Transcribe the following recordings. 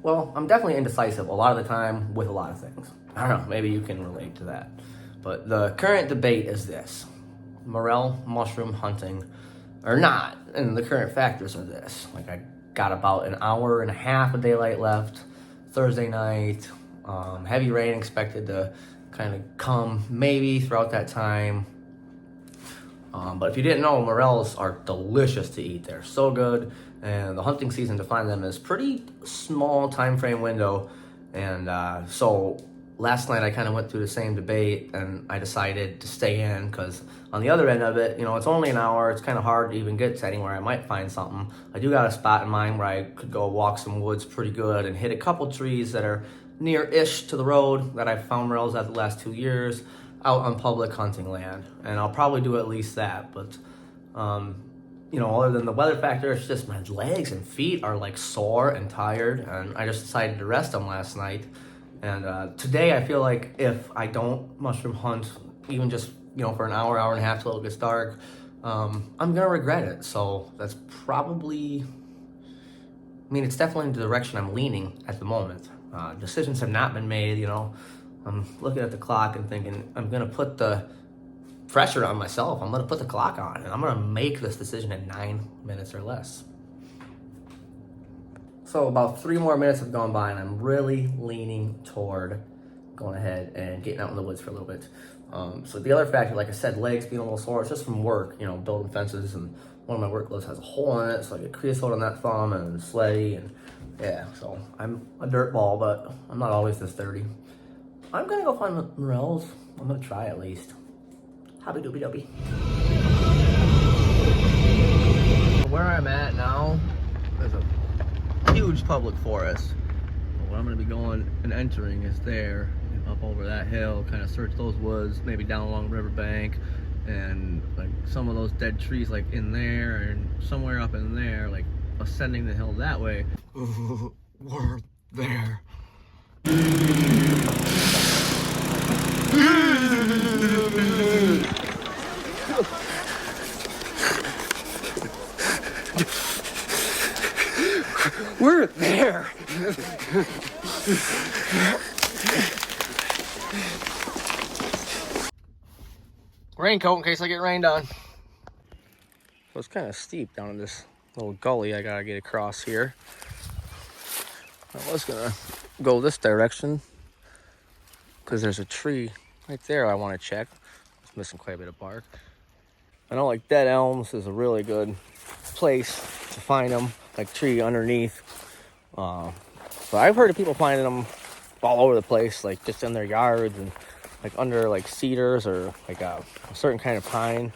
Well, I'm definitely indecisive a lot of the time with a lot of things. I don't know, maybe you can relate to that. But the current debate is this: Morel mushroom hunting or not. And the current factors are this. Like, I got about an hour and a half of daylight left Thursday night. Heavy rain expected to kind of come maybe throughout that time. But if you didn't know, morels are delicious to eat. They're so good, and the hunting season to find them is pretty small time frame window. And so last night I kind of went through the same debate, and I decided to stay in because on the other end of it, it's only an hour. It's kind of hard to even get to anywhere. I might find something. I do got a spot in mind where I could go walk some woods pretty good and hit a couple trees that are near-ish to the road that I've found morels at the last 2 years out on public hunting land, and I'll probably do at least that. But other than the weather factor, it's just my legs and feet are like sore and tired, and I just decided to rest them last night. And today I feel like if I don't mushroom hunt, even just for an hour, hour and a half till it gets dark, I'm gonna regret it. So that's probably, it's definitely the direction I'm leaning at the moment. Decisions have not been made. I'm looking at the clock and thinking, I'm going to put the pressure on myself. I'm going to put the clock on, and I'm going to make this decision in 9 minutes or less. So about 3 more minutes have gone by, and I'm really leaning toward going ahead and getting out in the woods for a little bit. So the other factor, like I said, legs being a little sore, it's just from work, building fences, and one of my work gloves has a hole in it, so I get creosote on that thumb and sweaty, and yeah, so I'm a dirt ball, but I'm not always this dirty. I'm gonna go find morels. I'm gonna try at least. Hobby doobie doobie. Where I'm at now, there's a huge public forest. But what I'm gonna be going and entering is there, and up over that hill, kind of search those woods, maybe down along the riverbank, and like some of those dead trees like in there, and somewhere up in there, like ascending the hill that way. We're there. We're there. Raincoat in case I get rained on. So it's kind of steep down in this little gully I gotta get across here. I was gonna go this direction because there's a tree right there I want to check. It's missing quite a bit of bark. I know like dead elms is a really good place to find them, like tree underneath. But I've heard of people finding them all over the place, like just in their yards and like under like cedars or like a certain kind of pine.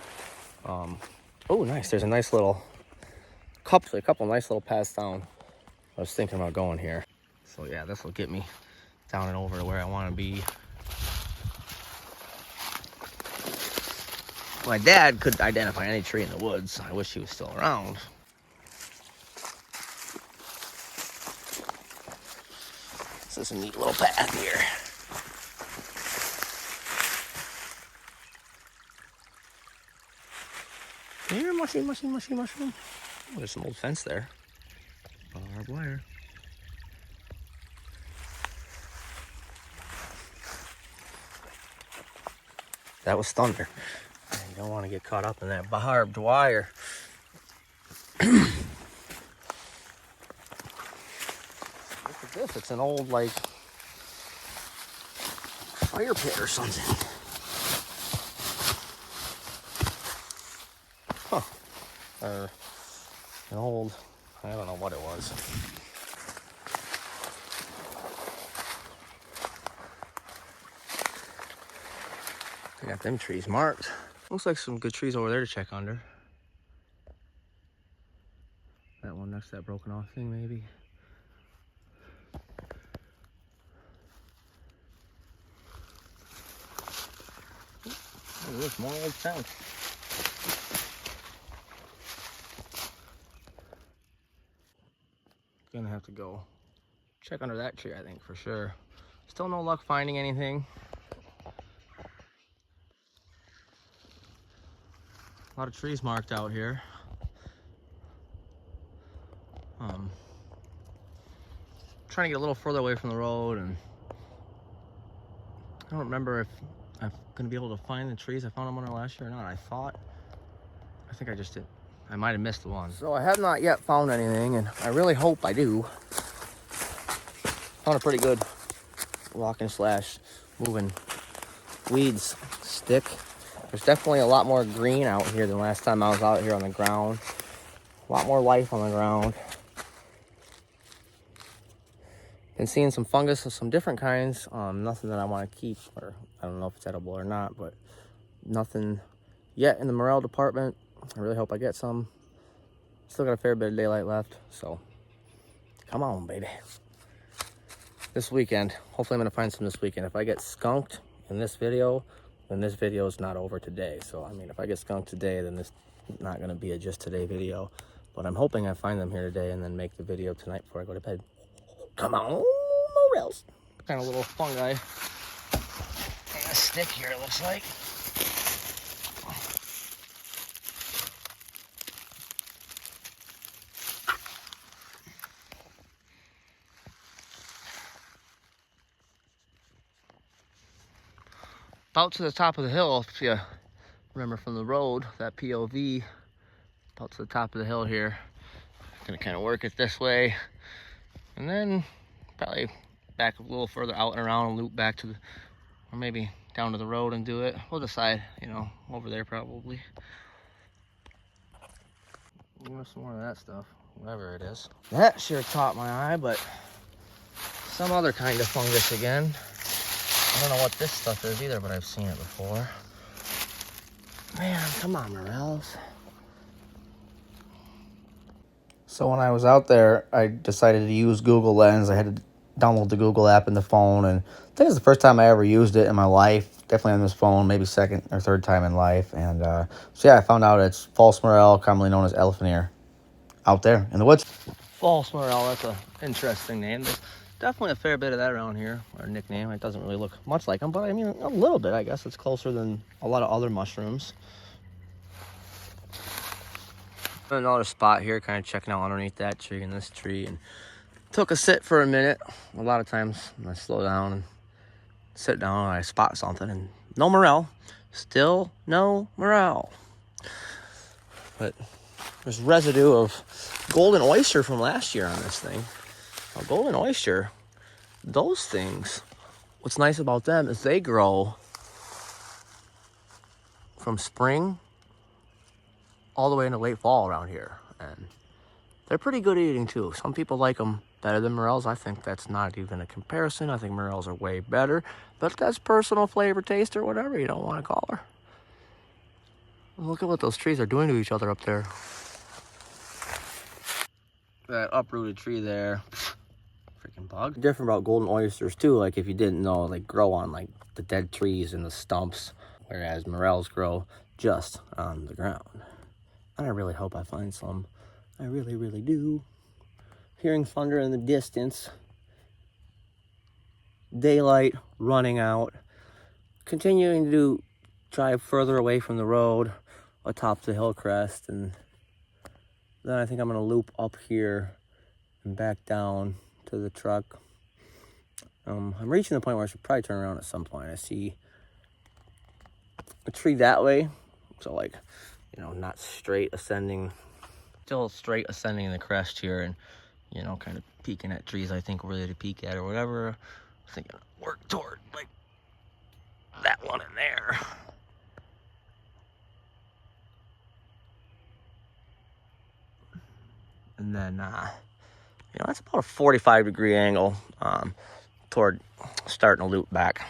Oh, nice. There's a nice little couple nice little paths down. I was thinking about going here. So yeah, this will get me down and over to where I want to be. My dad could identify any tree in the woods. I wish he was still around. This is a neat little path here. Here, mushroom. Oh, there's some old fence there. Barbed wire. That was thunder. You don't want to get caught up in that barbed wire. Look at this. It's an old, like, fire pit or something. Huh. Or an old, I don't know what it was. They got them trees marked. Looks like some good trees over there to check under. That one next to that broken off thing, maybe. Oh, look, more old fence. Gonna have to go check under that tree, I think, for sure. Still no luck finding anything. A lot of trees marked out here. trying to get a little further away from the road, and I don't remember if I'm gonna be able to find the trees I found them under last year or not. I think I just did. I might have missed one. So I have not yet found anything, and I really hope I do. Found a pretty good walking slash moving weeds stick. There's definitely a lot more green out here than last time I was out here on the ground. A lot more life on the ground. Been seeing some fungus of some different kinds. Nothing that I want to keep, or I don't know if it's edible or not, but nothing yet in the Morel department. I really hope I get some. Still got a fair bit of daylight left, so come on, baby. This weekend, hopefully I'm gonna find some this weekend. If I get skunked in this video, then this video is not over today. So, I mean, if I get skunked today, then this is not gonna be a just today video. But I'm hoping I find them here today and then make the video tonight before I go to bed. Come on, Morels. Kind of little fungi. And a stick here, it looks like. Out to the top of the hill, if you remember from the road, that POV, out to the top of the hill here. Gonna kind of work it this way, and then probably back a little further out and around and loop back to the, or maybe down to the road and do it. We'll decide, you know, over there probably. Some more of that stuff, whatever it is. That sure caught my eye, but some other kind of fungus again. I don't know what this stuff is either, but I've seen it before. Man, come on, Morels. So when I was out there, I decided to use Google Lens. I had to download the Google app in the phone, and I think it's the first time I ever used it in my life. Definitely on this phone, maybe second or third time in life. And so yeah, I found out it's false Morel, commonly known as elephant ear, out there in the woods. False Morel, that's an interesting name. There's definitely a fair bit of that around here, or nickname. It doesn't really look much like them, but I mean, a little bit, I guess. It's closer than a lot of other mushrooms. Another spot here, kind of checking out underneath that tree and this tree, and took a sit for a minute. A lot of times I slow down and sit down and I spot something, and no Morel. Still no Morel. But there's residue of golden oyster from last year on this thing. Now, golden oyster, those things, what's nice about them is they grow from spring all the way into late fall around here, and they're pretty good eating too. Some people like them better than Morels. I think that's not even a comparison. I think Morels are way better, but that's personal flavor, taste, or whatever you don't want to call her. Look at what those trees are doing to each other up there. That uprooted tree there, freaking bug. Different about golden oysters too, like if you didn't know, they grow on like the dead trees and the stumps, whereas Morels grow just on the ground. And I really hope I find some. I really, really do. Hearing thunder in the distance. Daylight running out. Continuing to drive further away from the road atop the hill crest. And then I think I'm going to loop up here and back down to the truck. I'm reaching the point where I should probably turn around at some point. I see a tree that way. So like, you know, not straight ascending, still straight ascending in the crest here, and, you know, kind of peeking at trees I think worthy to peek at or whatever. I think I'm gonna work toward like that one in there. And then, you know, that's about a 45-degree angle toward starting to loop back.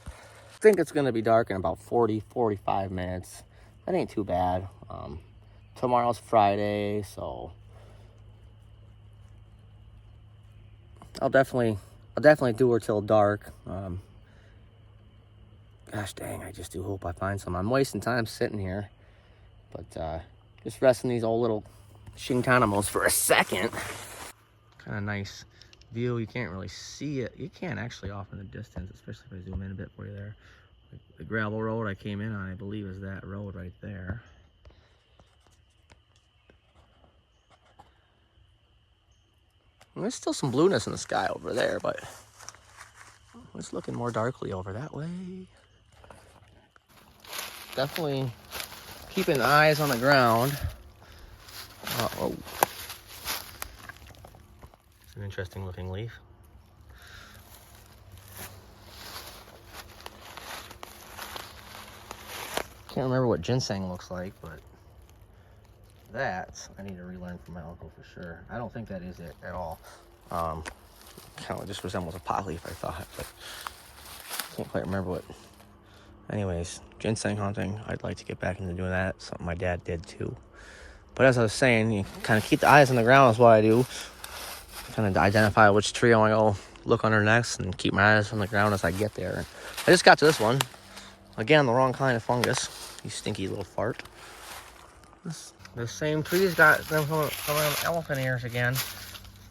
I think it's gonna be dark in about 40-45 minutes. That ain't too bad. Tomorrow's Friday, so I'll definitely do her till dark. Gosh dang, I just do hope I find some. I'm wasting time sitting here, but just resting these old little shintanimals for a second. Kind of nice view. You can't really see it. You can actually off in the distance, especially if I zoom in a bit for you there. The gravel road I came in on, I believe, is that road right there. There's still some blueness in the sky over there, but it's looking more darkly over that way. Definitely keeping eyes on the ground. Oh, it's an interesting looking leaf. Can't remember what ginseng looks like, but that I need to relearn from my uncle for sure. I don't think that is it at all. Kind of just resembles a pot leaf, I thought, but can't quite remember what. Anyways, ginseng hunting, I'd like to get back into doing that. Something my dad did too. But as I was saying, you kind of keep the eyes on the ground is what I do. Kind of identify which tree I want to go look under next and keep my eyes on the ground as I get there. I just got to this one. Again, the wrong kind of fungus. You stinky little fart. The same tree's got some elephant ears again.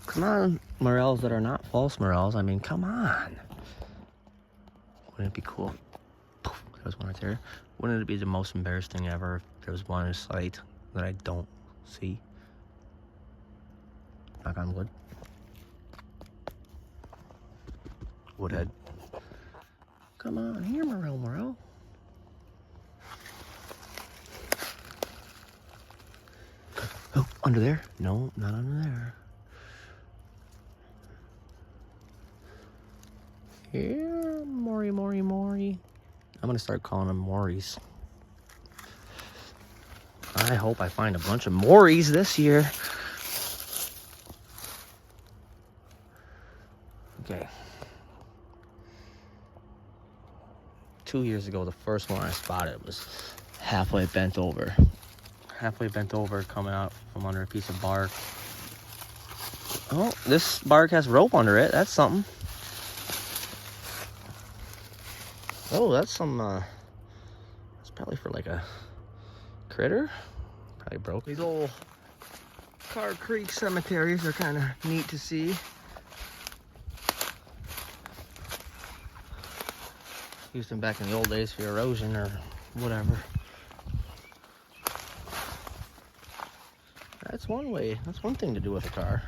Come on, morels that are not false morels. I mean, come on. Wouldn't it be cool? Poof, there was one right there. Wouldn't it be the most embarrassing thing ever if there was one in sight that I don't see? Knock on wood. Woodhead. Come on here, Morel. Oh, under there? No, not under there. Yeah, Maury. I'm gonna start calling them Mauries. I hope I find a bunch of Mauries this year. Okay. 2 years ago, the first one I spotted was halfway bent over. Coming out from under a piece of bark. Oh, this bark has rope under it. That's something. Oh, that's some, it's probably for like a critter. Probably broke. These old Car Creek cemeteries are kind of neat to see. Used them back in the old days for erosion or whatever. That's one way. That's one thing to do with a car.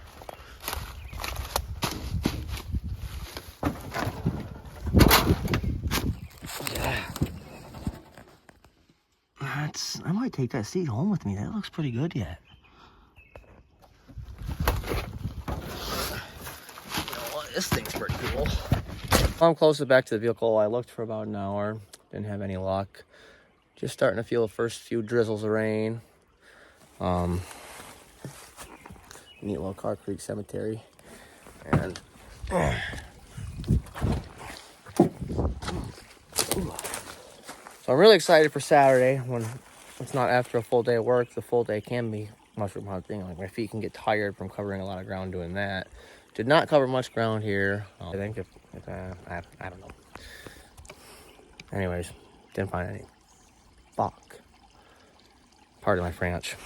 Yeah. I might take that seat home with me. That looks pretty good yet. You know what? This thing's pretty cool. I'm close back to the vehicle. I looked for about an hour. Didn't have any luck. Just starting to feel the first few drizzles of rain. Neat little Car Creek Cemetery. And so I'm really excited for Saturday when it's not after a full day of work. The full day can be mushroom hunting. Like my feet can get tired from covering a lot of ground doing that. Did not cover much ground here. I think if I don't know. Anyways, didn't find any. Fuck. Pardon my French.